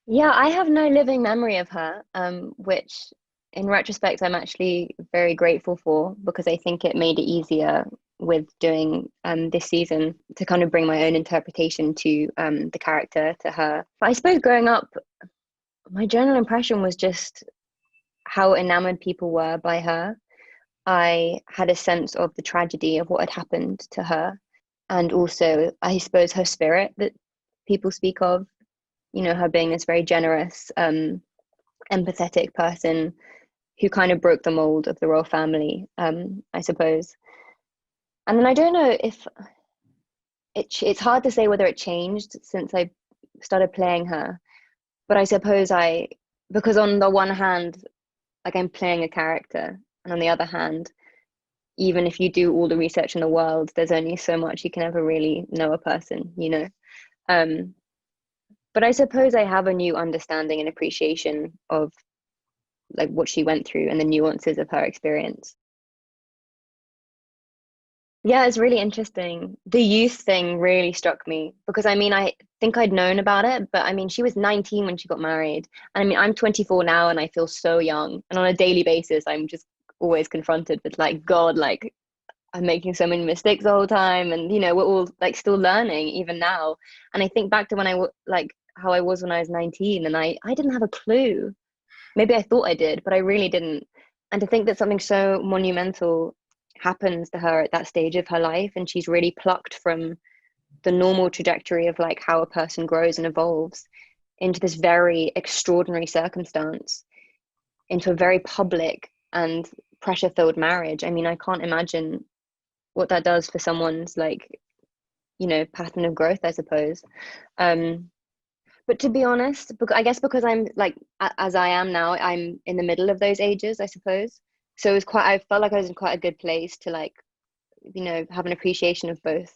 Yeah, I have no living memory of her, which in retrospect I'm actually very grateful for because I think it made it easier with doing this season to kind of bring my own interpretation to the character, to her. But I suppose growing up, my general impression was just how enamored people were by her. I had a sense of the tragedy of what had happened to her, and also, I suppose, her spirit that people speak of, her being this very generous, empathetic person who kind of broke the mold of the royal family, I suppose. And then I don't know if it's hard to say whether it changed since I started playing her, but I suppose because on the one hand, like I'm playing a character, and on the other hand, even if you do all the research in the world, there's only so much you can ever really know a person. Um, but I suppose I have a new understanding and appreciation of like what she went through and the nuances of her experience. Yeah, it's really interesting. The youth thing really struck me because I mean, I think I'd known about it, but I mean, she was 19 when she got married. And I mean, I'm 24 now and I feel so young. And on a daily basis, I'm just always confronted with like, God, like I'm making so many mistakes the whole time. And, we're all like still learning even now. And I think back to when like how I was when I was 19 and I didn't have a clue. Maybe I thought I did, but I really didn't. And to think that something so monumental happens to her at that stage of her life, and she's really plucked from the normal trajectory of like how a person grows and evolves into this very extraordinary circumstance, into a very public and pressure filled marriage. I mean, I can't imagine what that does for someone's like, pattern of growth, I suppose. Um, but to be honest, I guess because I'm like as I am now, I'm in the middle of those ages, I suppose. So it was quite. I felt like I was in quite a good place to like, have an appreciation of both.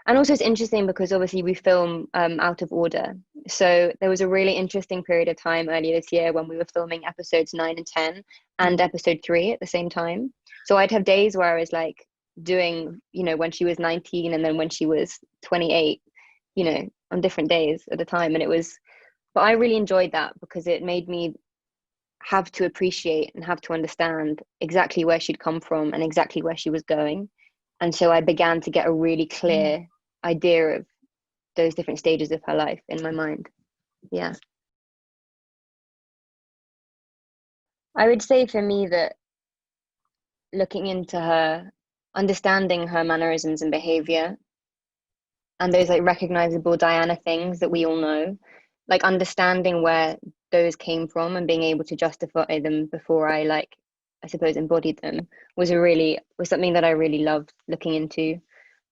And also, it's interesting because obviously we film out of order. So there was a really interesting period of time earlier this year when we were filming episodes 9 and 10 and episode 3 at the same time. So I'd have days where I was like doing, when she was 19 and then when she was 28, on different days at the time. And but I really enjoyed that because it made me have to appreciate and have to understand exactly where she'd come from and exactly where she was going. And so I began to get a really clear idea of those different stages of her life in my mind. Yeah. I would say for me that looking into her, understanding her mannerisms and behavior, and those like recognizable Diana things that we all know, like understanding where those came from and being able to justify them before I like, I suppose, embodied them was something that I really loved looking into.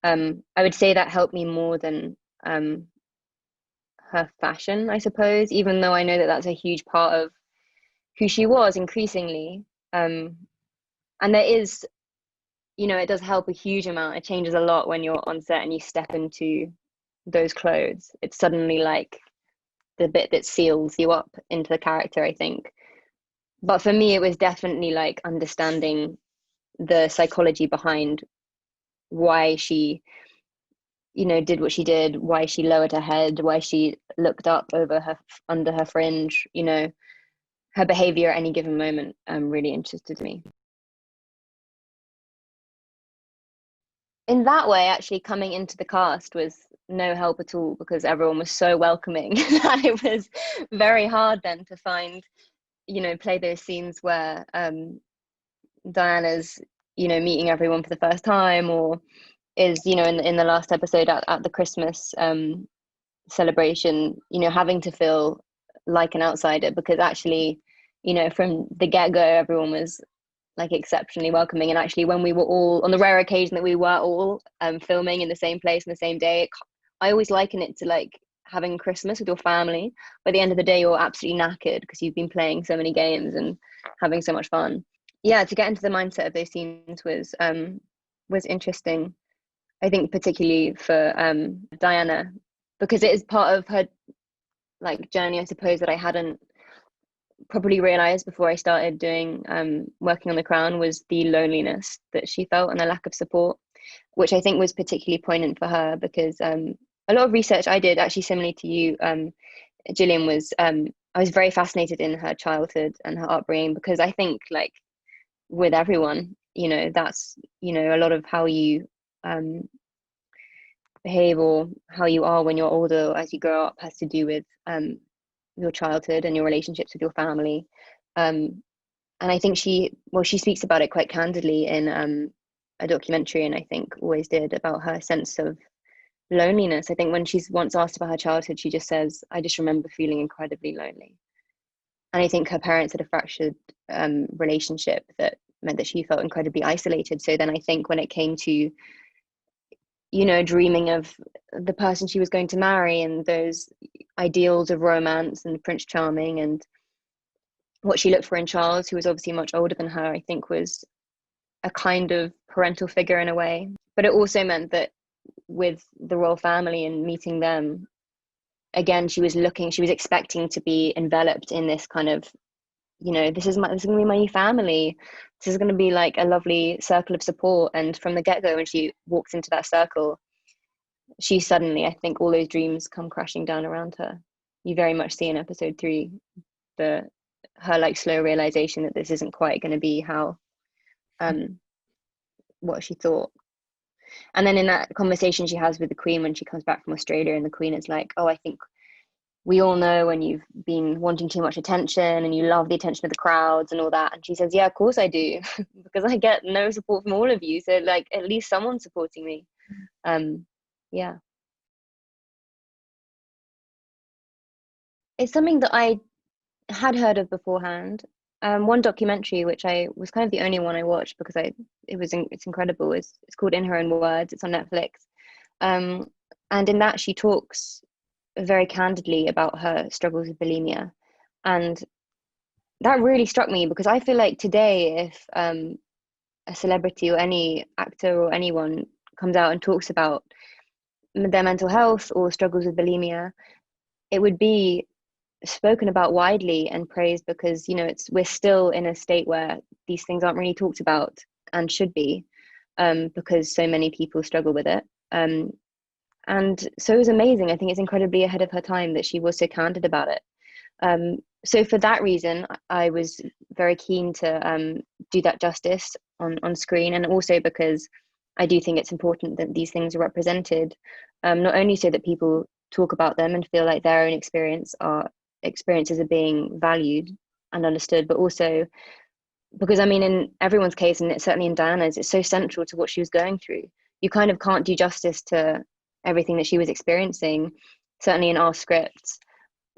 I would say that helped me more than um, her fashion, I suppose, even though I know that that's a huge part of who she was increasingly. Um, and there is, it does help a huge amount. It changes a lot when you're on set and you step into those clothes. It's suddenly like the bit that seals you up into the character, I think. But for me, it was definitely like understanding the psychology behind why she, did what she did, why she lowered her head, why she looked up over her under her fringe, her behavior at any given moment really interested me. In that way, actually coming into the cast was no help at all because everyone was so welcoming that it was very hard then to find, play those scenes where Diana's, meeting everyone for the first time or is, in the last episode at the Christmas celebration, having to feel like an outsider because actually, from the get-go, everyone was like exceptionally welcoming. And actually, when we were all on the rare occasion that we were all filming in the same place on the same day, I always liken it to like having Christmas with your family. By the end of the day, you're absolutely knackered because you've been playing so many games and having so much fun. Yeah, to get into the mindset of those scenes was interesting. I think particularly for Diana because it is part of her like journey, I suppose, that I hadn't probably realized before I started doing working on the crown was the loneliness that she felt and the lack of support, which I think was particularly poignant for her because a lot of research I did actually similarly to you Gillian was I was very fascinated in her childhood and her upbringing, because I think, like, with everyone, that's, a lot of how you behave, or how you are when you're older, as you grow up, has to do with your childhood and your relationships with your family. And I think she speaks about it quite candidly in a documentary, and I think always did, about her sense of loneliness. I think when she's once asked about her childhood, she just says, I just remember feeling incredibly lonely. And I think her parents had a fractured relationship that meant that she felt incredibly isolated. So then I think when it came to, dreaming of the person she was going to marry, and those ideals of romance and Prince Charming, and what she looked for in Charles, who was obviously much older than her, I think was a kind of parental figure in a way. But it also meant that with the royal family and meeting them, again, she was expecting to be enveloped in this kind of, this is going to be my new family. This is going to be like a lovely circle of support. And from the get-go, when she walks into that circle, she suddenly, I think, all those dreams come crashing down around her. You very much see in episode 3 her like slow realization that this isn't quite going to be how what she thought. And then in that conversation she has with the Queen when she comes back from Australia, and the Queen is like, oh, I think we all know when you've been wanting too much attention and you love the attention of the crowds and all that. And she says, yeah, of course I do, because I get no support from all of you. So like, at least someone's supporting me. Yeah. It's something that I had heard of beforehand. One documentary, which I was kind of the only one I watched because it's incredible. It's called In Her Own Words. It's on Netflix. And in that she talks very candidly about her struggles with bulimia, and that really struck me, because I feel like today, if a celebrity or any actor or anyone comes out and talks about their mental health or struggles with bulimia, it would be spoken about widely and praised, because we're still in a state where these things aren't really talked about and should be, because so many people struggle with it. And so it was amazing. I think it's incredibly ahead of her time that she was so candid about it. So for that reason, I was very keen to do that justice on screen, and also because I do think it's important that these things are represented, not only so that people talk about them and feel like their own experiences are being valued and understood, but also because, I mean, in everyone's case, and certainly in Diana's, it's so central to what she was going through. You kind of can't do justice to everything that she was experiencing, certainly in our scripts,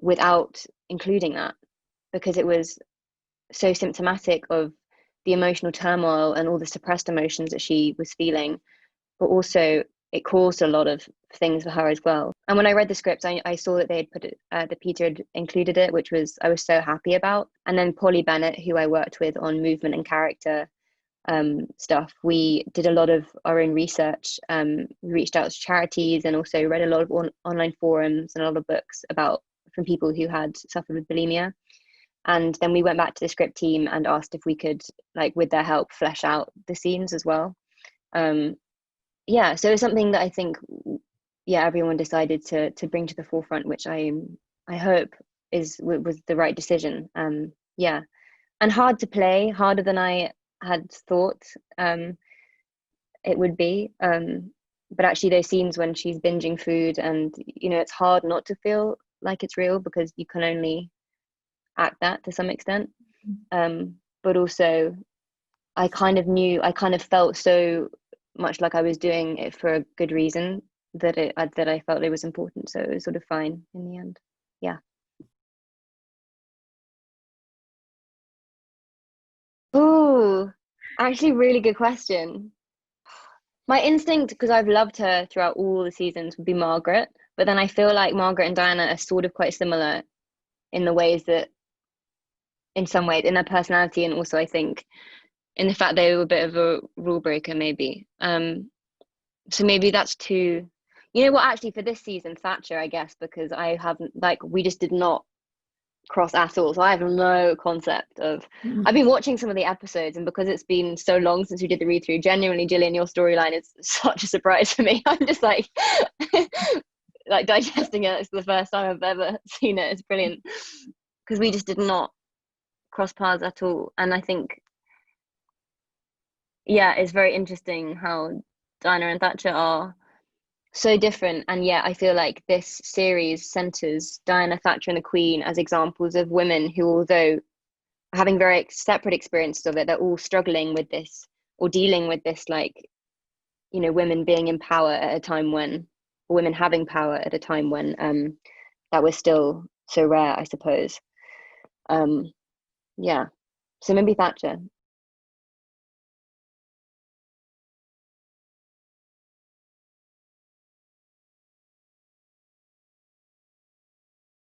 without including that, because it was so symptomatic of the emotional turmoil and all the suppressed emotions that she was feeling, but also it caused a lot of things for her as well. And when I read the script, I saw that they had put it, that Peter had included it, which I was so happy about. And then Polly Bennett, who I worked with on movement and character stuff, we did a lot of our own research. We reached out to charities and also read a lot of online forums and a lot of books from people who had suffered with bulimia. And then we went back to the script team and asked if we could, like, with their help, flesh out the scenes as well. So it's something that I think everyone decided to bring to the forefront, which I hope was the right decision. And hard to play, harder than I had thought it would be, but actually those scenes when she's binging food, and it's hard not to feel like it's real, because you can only act that to some extent, but also I kind of felt so much like I was doing it for a good reason, that I felt it was important, so it was sort of fine in the end. Oh, actually, really good question. My instinct, because I've loved her throughout all the seasons, would be Margaret, but then I feel like Margaret and Diana are sort of quite similar in the ways that, in some ways, in their personality, and also I think in the fact they were a bit of a rule breaker, maybe. So maybe that's two. You know what? Actually, for this season, Thatcher, I guess, because I haven't, like, we just did not cross at all, so I have no concept of. I've been watching some of the episodes, and because it's been so long since we did the read through, genuinely, Gillian, your storyline is such a surprise for me. I'm just like like digesting it. It's the first time I've ever seen it. It's brilliant because we just did not cross paths at all. And I think, yeah, it's very interesting how Diana and Thatcher are so different. And yet I feel like this series centers Diana, Thatcher, and the Queen as examples of women who, although having very separate experiences of it, they're all struggling with this or dealing with this, like, women being in power at a time when, or women having power at a time when that was still so rare, I suppose. Yeah. So maybe Thatcher.